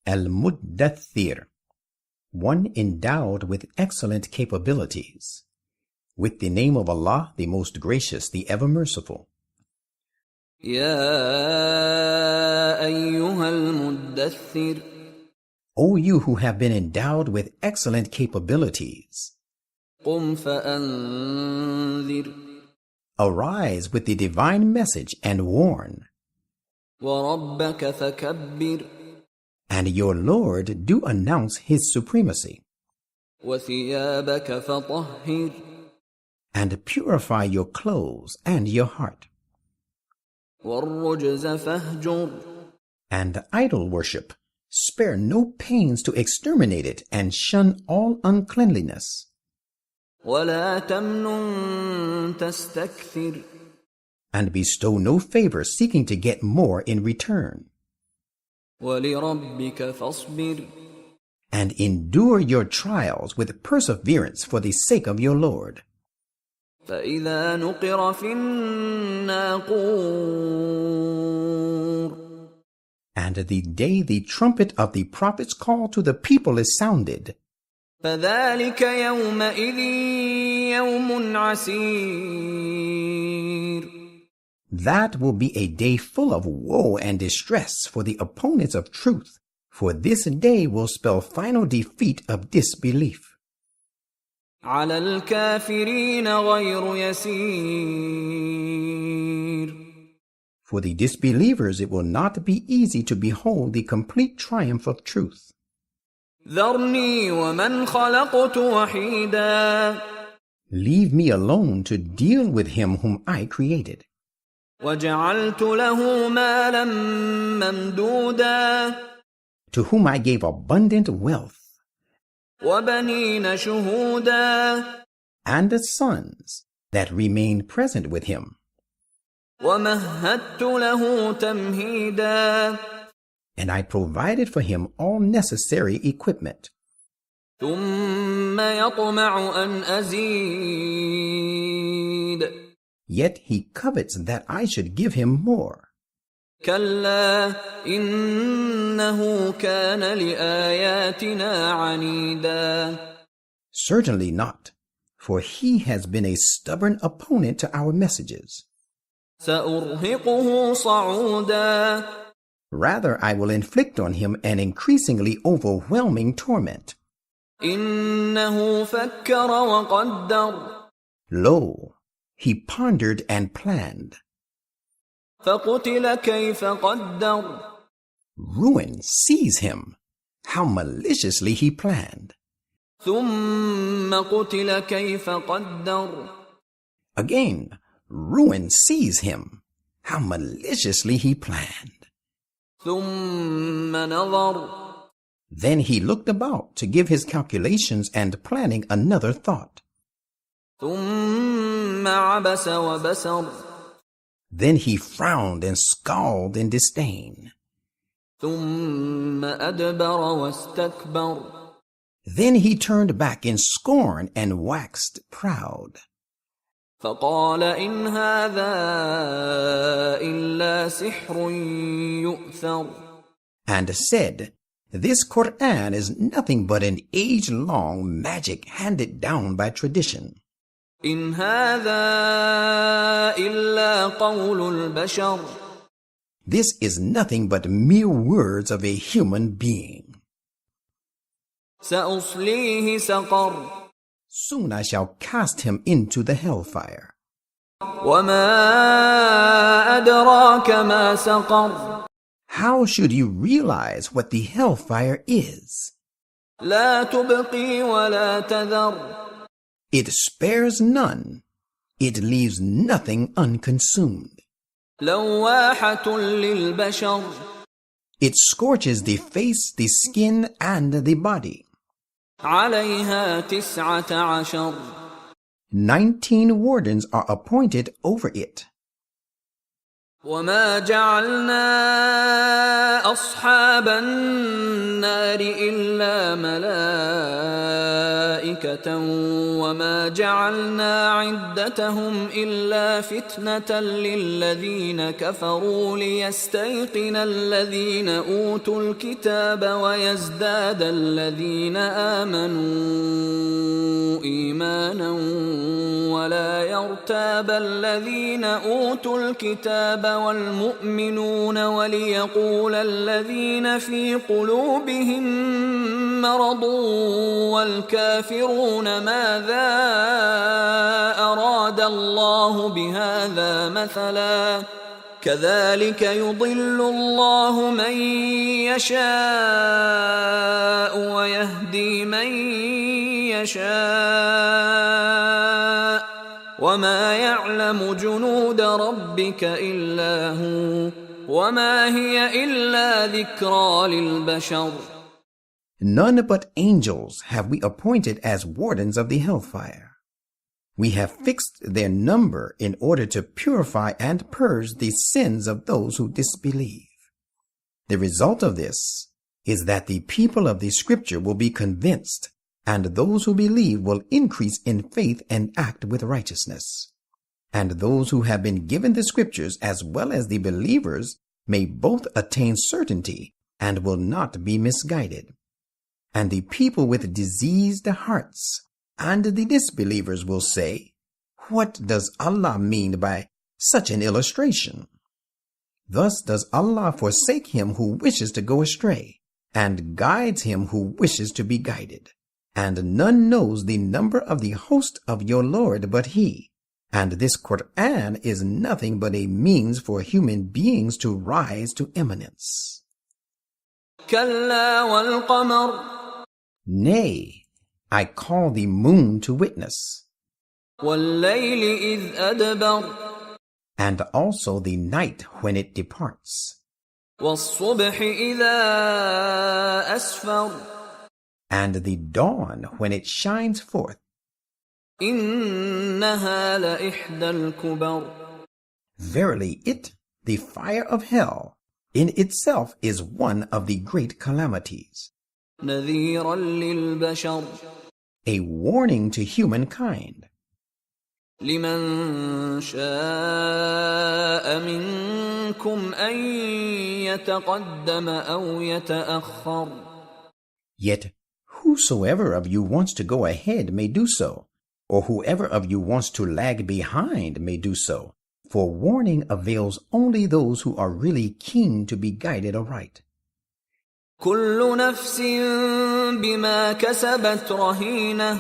Al-Muddaththir, one endowed with excellent capabilities. With the name of Allah, the most gracious, the ever merciful. يا أيها المدثر O you who have been endowed with excellent capabilities, قم فأنذر arise with the divine message and warn, وربك فكبر and your Lord do announce His supremacy, وثيابك فطهر and purify your clothes and your heart, والرجز فاهجر and idol worship. Spare no pains to exterminate it and shun all uncleanliness. ولا تمنن تستكثر And bestow no favor seeking to get more in return. ولربك فاصبر And endure your trials with perseverance for the sake of your Lord. فإذا نقر في الناقور And the day the trumpet of the prophet's call to the people is sounded, فذلك يومئذ يوم عسير that will be a day full of woe and distress for the opponents of truth, for this day will spell final defeat of disbelief. على الكافرين غير يسير For the disbelievers it will not be easy to behold the complete triumph of truth. ذرني ومن خلقت وحيدا Leave me alone to deal with him whom I created. وجعلت له مالا ممدودا To whom I gave abundant wealth, وبنين شهودا and sons that remained present with him. ومهدت له تمهيدا And I provided for him all necessary equipment. ثم يطمع أن أزيد Yet he covets that I should give him more. كلا إنه كان لآياتنا عنيدا Certainly not, for he has been a stubborn opponent to our messages. سأرهقه صعودا Rather, I will inflict on him an increasingly overwhelming torment. إنه فكر وقدر Lo, he pondered and planned. فقتل كيف قدر Ruin seize him. How maliciously he planned. ثم قتل كيف قدر Again, ruin seize him. How maliciously he planned. ثم نظر Then he looked about to give his calculations and planning another thought. ثم عبس وبسر Then he frowned and scowled in disdain. ثم أدبر واستكبر Then he turned back in scorn and waxed proud. فقال إن هذا إلا سحر يؤثر And said, This Quran is nothing but an age-long magic handed down by tradition. إن هذا إلا قول البشر This is nothing but mere words of a human being. سأصليه سقر Soon I shall cast him into the hellfire. وما أدراك ما سقر How should you realize what the hellfire is? لا تبقي ولا تذر It spares none. It leaves nothing unconsumed. لواحة للبشر It scorches the face, the skin, and the body. عليها 19 19 wardens are appointed over it. وما جعلنا أصحاب النار إلا ملائكة وما جعلنا عدتهم إلا فتنة للذين كفروا ليستيقن الذين أوتوا الكتاب ويزداد الذين آمنوا إيمانا ولا يرتاب الذين أوتوا الكتاب والمؤمنون وليقول الذين في قلوبهم مرض والكافرون ماذا أراد الله بهذا مثلا كذلك يضل الله من يشاء ويهدي من يشاء وما يعلم جنود ربك إلا هو وما هي إلا ذكرى للبشر. None but angels have we appointed as wardens of the hellfire. We have fixed their number in order to purify and purge the sins of those who disbelieve. The result of this is that the people of the scripture will be convinced, and those who believe will increase in faith and act with righteousness. And those who have been given the scriptures as well as the believers may both attain certainty and will not be misguided. And the people with diseased hearts and the disbelievers will say, "What does Allah mean by such an illustration?" Thus does Allah forsake him who wishes to go astray, and guides him who wishes to be guided. And none knows the number of the host of your Lord but He. And this Quran is nothing but a means for human beings to rise to eminence. كلا والقمر Nay, I call the moon to witness, والليل إذ أدبر and also the night when it departs, والصبح إذا أسفر and the dawn when it shines forth. إنها لإحدى الكبر. Verily it, the fire of hell, in itself is one of the great calamities, نذيرا للبشر. a warning to humankind. لمن شاء منكم أن يتقدم أو يتأخر. Yet whosoever of you wants to go ahead may do so, or whoever of you wants to lag behind may do so, for warning avails only those who are really keen to be guided aright. كل نفس بما كسبت رهينة.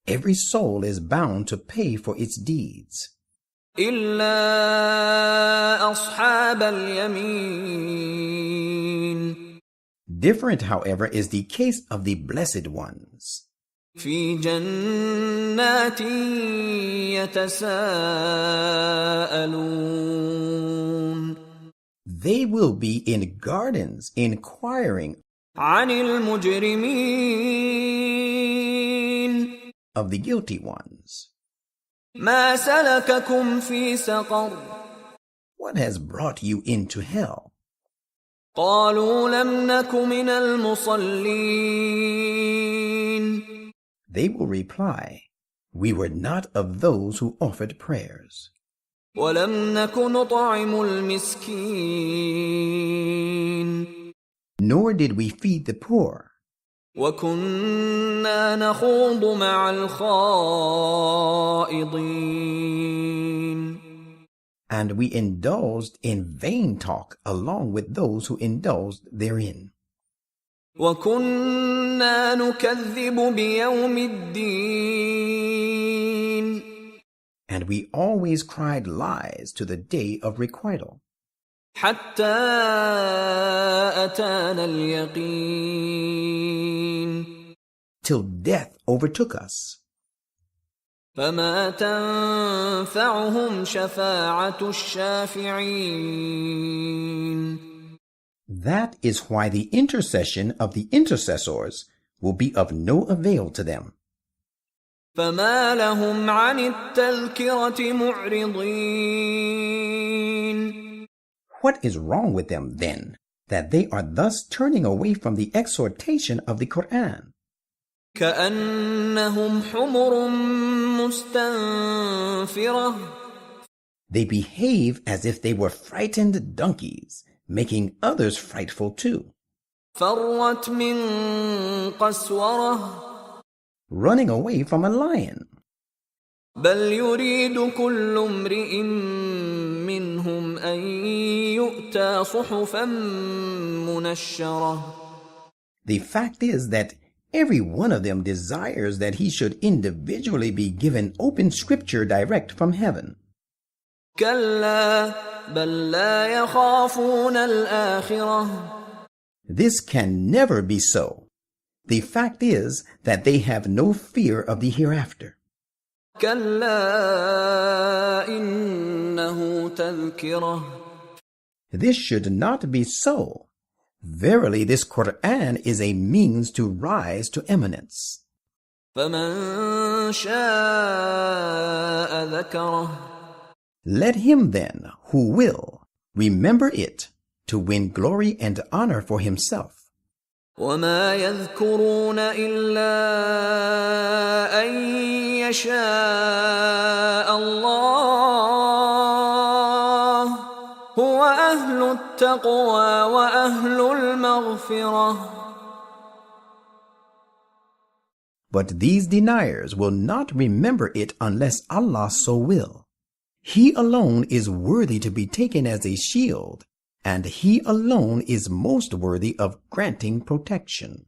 Every soul is bound to pay for its deeds, إلا أصحاب اليمين. Different, however, is the case of the blessed ones. في جنات يتساءلون. They will be in gardens inquiring عن المجرمين. of the guilty ones. ما سلككم في سقر. What has brought you into hell? قالوا لم نك من المصلين. They will reply, "We were not of those who offered prayers, ولم نك نطعم المسكين. nor did we feed the poor, وكنا نخوض مع الخائضين. and we indulged in vain talk along with those who indulged therein. وكنا نكذب بيوم الدين. And we always cried lies to the day of requital, حتى أتانا اليقين. till death overtook us. فما تنفعهم شفاعة الشافعين. That is why the intercession of the intercessors will be of no avail to them. فما لهم عن التذكرة معرضين. What is wrong with them, then, that they are thus turning away from the exhortation of the Quran? كأنهم حمر مستنفرة. They behave as if they were frightened donkeys, making others frightful too. فرت من قسورة. Running away from a lion. بل يريد كل امرئ منهم أن يؤتى صحفا منشرة. The fact is that every one of them desires that he should individually be given open scripture direct from heaven. كلا بل لا يخافون الآخرة. This can never be so. The fact is that they have no fear of the hereafter. كلا إنه تذكرة. This should not be so. Verily, this Quran is a means to rise to eminence. فمن شاء ذكره. Let him then, who will, remember it to win glory and honor for himself. وما يذكرون إلا أن يشاء الله هو أهل التقوى وأهل المغفرة. But these deniers will not remember it unless Allah so will. He alone is worthy to be taken as a shield, and He alone is most worthy of granting protection.